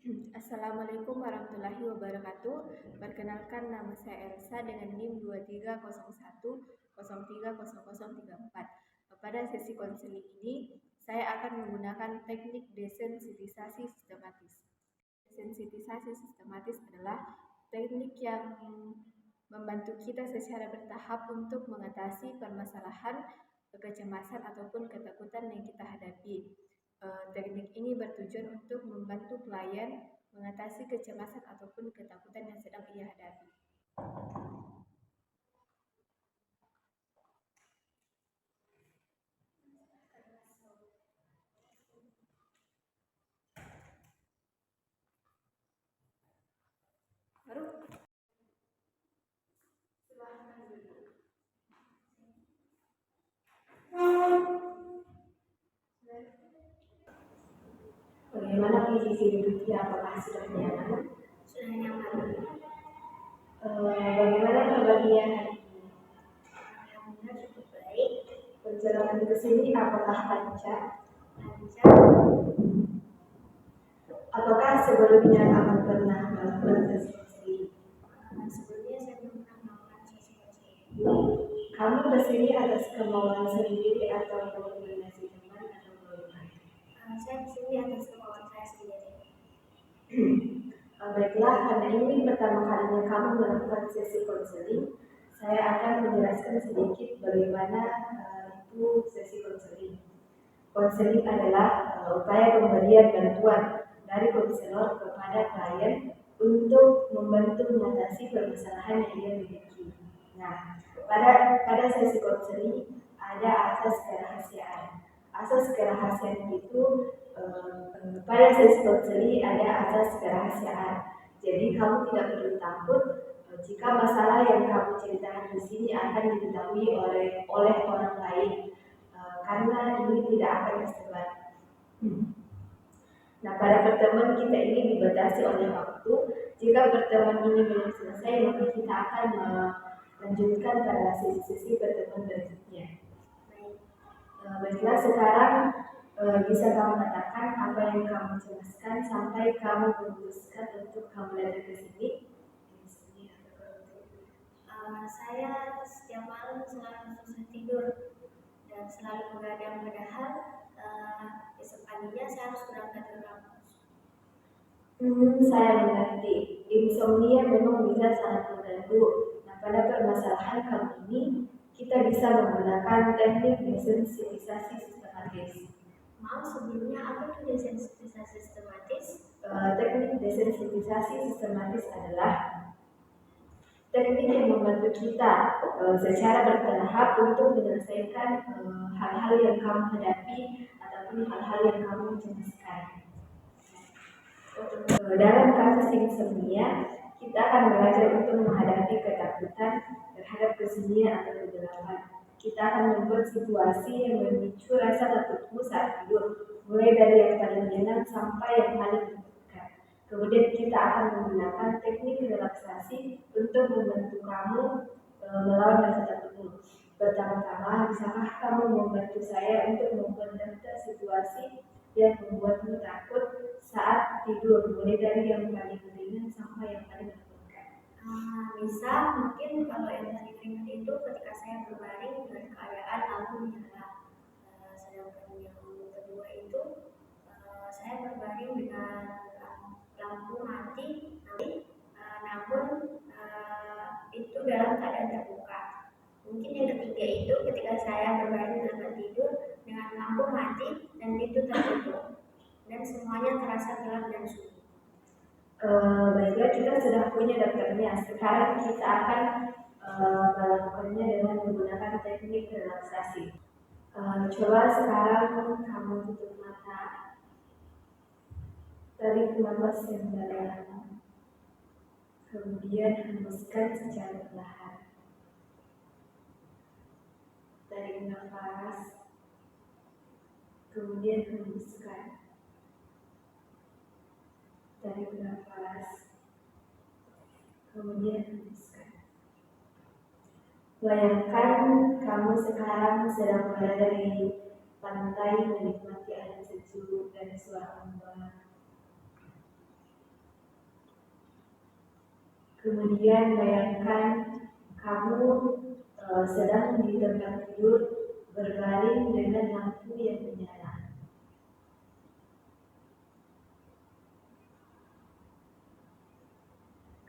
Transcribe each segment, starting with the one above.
Assalamualaikum warahmatullahi wabarakatuh. Perkenalkan, nama saya Elsa dengan NIM 2301030034. Pada sesi konseling ini, saya akan menggunakan teknik desensitisasi sistematis. Desensitisasi sistematis adalah teknik yang membantu kita secara bertahap untuk mengatasi permasalahan, kecemasan ataupun ketakutan yang kita hadapi. Teknik ini bertujuan untuk membantu klien mengatasi kecemasan ataupun ketakutan yang sedang ia hadapi. Bagaimana kondisi hidupnya? Apakah sudah nyaman? Sudah nyaman. Bagaimana kabarnya hari ini? Alhamdulillah cukup baik. Perjalanan ke sini apakah lancar? Lancar. Apakah sebelumnya kamu pernah melakukan tes ini? Sebelumnya saya belum pernah melakukan tes ini. Kamu ke sini atas kemauan sendiri atau rekomendasi teman atau keluarga? Saya ke sini atas kemauan saya sendiri. Baiklah, karena ini pertama kalinya kamu melakukan sesi konseling, saya akan menjelaskan sedikit bagaimana itu sesi konseling. Konseling adalah upaya pemberian bantuan dari konselor kepada klien untuk membantu mengatasi permasalahan yang ia miliki. Nah, pada sesi konseling ada asas kerahasiaan. Asas kerahasiaan itu pada sesi konseling ada asas kerahasiaan. Jadi kamu tidak perlu takut jika masalah yang kamu ceritakan di sini akan diketahui oleh orang lain, karena ini tidak akan tersebar. Nah, pada pertemuan kita ini dibatasi oleh waktu. Jika pertemuan ini belum selesai, maka kita akan melanjutkan pada sesi-sesi pertemuan berikutnya. Baiklah, sekarang bisa kamu katakan apa yang kamu jelaskan sampai kamu memutuskan untuk kamu datang ke sini. Saya setiap malam selalu susah tidur dan selalu begadang, padahal besok paginya saya harus berangkat ke kampus. Saya mengerti. Insomnia memang bisa sangat mengganggu. Nah, pada permasalahan kamu ini, kita bisa menggunakan teknik desensitisasi sistematis. Maaf, sebelumnya apa itu desensitisasi sistematis? Teknik desensitisasi sistematis adalah teknik yang membantu kita secara bertahap untuk menyelesaikan hal-hal yang kamu hadapi ataupun hal-hal yang kamu cemaskan. Dalam kasus insomnia, kita akan belajar untuk menghadapi ketakutan terhadap kesunyian atau kegelapan. Kita akan membuat situasi yang memicu rasa takutmu saat tidur, mulai dari yang paling nyenang sampai yang paling menakutkan. Kemudian kita akan menggunakan teknik relaksasi untuk membantu kamu melawan rasa takutmu. Pertama-tama, bisakah kamu membantu saya untuk membentuk situasi yang membuatmu takut saat tidur, mulai dari yang paling ringan sampai yang paling menakutkan? Bisa, mungkin kalau yang paling ringan itu ketika saya berbaring dengan keadaan lampu menyala. Sedangkan yang kedua itu saya berbaring dengan lampu mati, namun itu dalam keadaan terbuka. Mungkin yang ketiga itu ketika saya berbaring dengan tidur dengan lampu mati dan itu tertutup dan semuanya terasa gelap dan sunyi. Baiklah, kita sudah punya daftarnya. Sekarang kita akan melakukannya dengan menggunakan teknik relaksasi. Coba sekarang kamu tutup mata, tarik nafas yang dalam, kemudian hembuskan secara perlahan. Tarik nafas, kemudian hembuskan. Tarik nafas, kemudian hembuskan. Bayangkan kamu sekarang sedang berada di pantai menikmati air sejuk dan suara ombak. Kemudian bayangkan kamu sedang di tempat tidur berbaring dengan lampu yang menyala.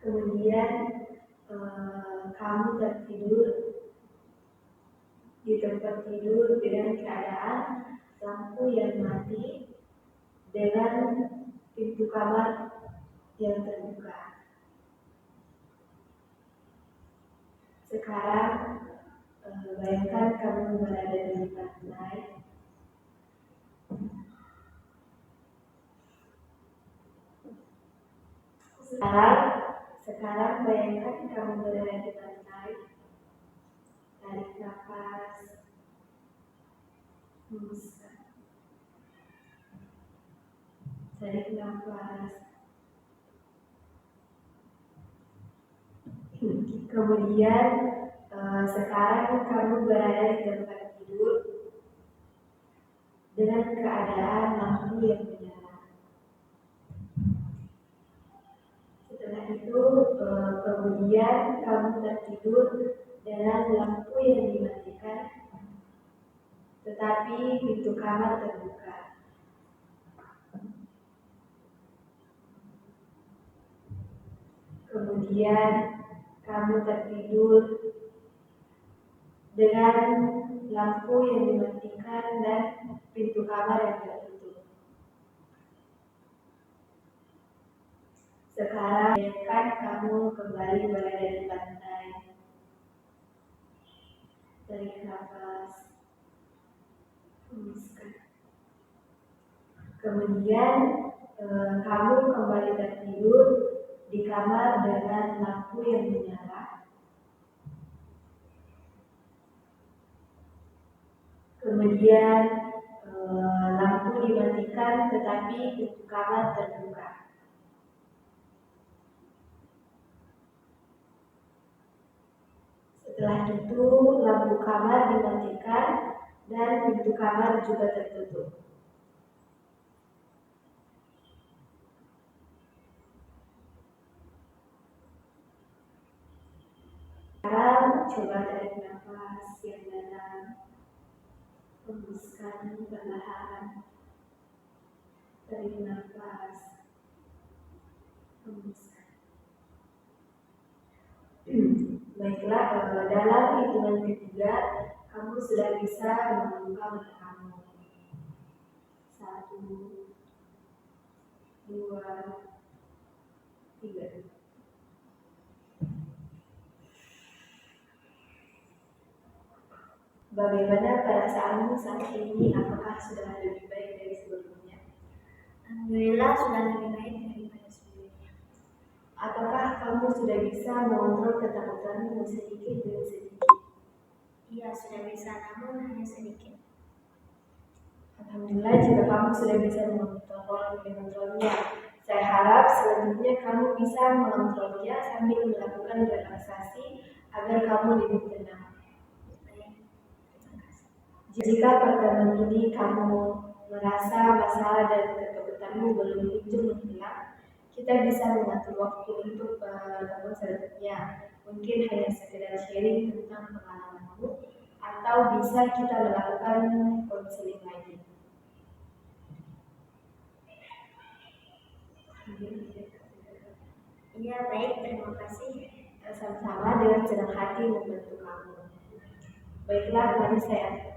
Kemudian kamu tertidur di tempat tidur dengan keadaan lampu yang mati dengan pintu kamar yang terbuka. Sekarang bayangkan kamu berada di lantai. Sekarang bayangkan kamu berada di lantai. Tarik nafas, hembuskan. Tarik nafas. Kemudian sekarang kamu berada di tempat tidur dengan keadaan lampu yang menyala. Setelah itu kemudian kamu tertidur dengan lampu yang dimatikan, tetapi pintu kamar terbuka. Kemudian kamu tertidur dengan lampu yang dimatikan dan pintu kamar yang tertutup. Sekarang bayangkan kamu kembali berada di lantai. Tarik nafas, hembuskan. Kemudian kamu kembali tertidur di kamar dengan lampu yang menyala. Kemudian lampu dimatikan tetapi pintu kamar terbuka. Setelah itu lampu kamar dimatikan dan pintu kamar juga tertutup. Sekarang coba tarik nafas yang dalam, hembuskan perlahan. Tarik nafas, hembuskan. Baiklah, dalam hitungan ketiga kamu sudah bisa membuka mata kamu. 1, 2, 3. Bagaimana perasaanmu saat ini? Apakah sudah lebih baik dari sebelumnya? Alhamdulillah sudah lebih baik daripada sebelumnya. Apakah kamu sudah bisa mengontrol ketakutanmu sedikit demi sedikit? Iya, sudah bisa, namun hanya sedikit. Alhamdulillah jika kamu sudah bisa mengontrolnya. Saya harap selanjutnya kamu bisa mengontrolnya sambil melakukan relaksasi agar kamu lebih tenang. Jika pertemuan ini kamu merasa masalah dan ketakutanmu belum kunjung menghilang, kita bisa mengatur waktu untuk pertemuan selanjutnya. Mungkin hanya sekedar sharing tentang pengalamanmu, atau bisa kita melakukan konseling lagi. Iya, baik, terima kasih. Sama-sama, dengan senang hati membantu kamu. Baiklah, mari saya